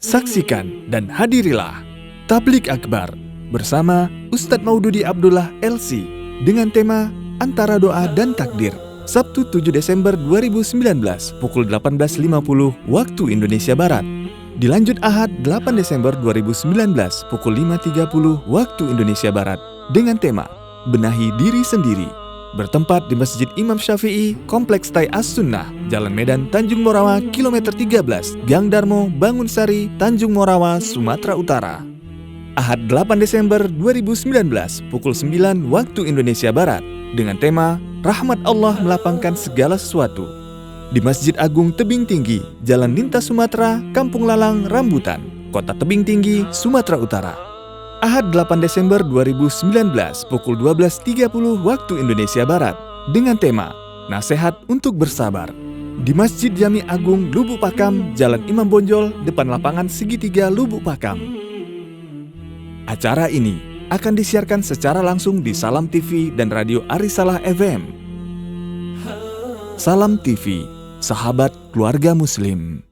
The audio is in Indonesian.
Saksikan dan hadirilah Tablik Akbar bersama Ustadz Maududi Abdullah LC dengan tema Antara Doa dan Takdir. Sabtu 7 Desember 2019 pukul 18.50 waktu Indonesia Barat. Dilanjut Ahad 8 Desember 2019 pukul 5.30 waktu Indonesia Barat dengan tema Benahi Diri Sendiri. Bertempat di Masjid Imam Syafi'i, Kompleks Tai As-Sunnah, Jalan Medan, Tanjung Morawa, Kilometer 13, Gang Darmo, Bangunsari, Tanjung Morawa, Sumatera Utara. Ahad 8 Desember 2019 pukul 9 waktu Indonesia Barat dengan tema Rahmat Allah Melapangkan Segala Sesuatu di Masjid Agung Tebing Tinggi, Jalan Lintas Sumatera, Kampung Lalang, Rambutan, Kota Tebing Tinggi, Sumatera Utara. Ahad 8 Desember 2019 pukul 12.30 waktu Indonesia Barat dengan tema Nasihat untuk Bersabar di Masjid Jami Agung Lubuk Pakam, Jalan Imam Bonjol, depan lapangan Segitiga Lubuk Pakam. Acara ini akan disiarkan secara langsung di Salam TV dan Radio Arisalah FM. Salam TV, sahabat keluarga Muslim.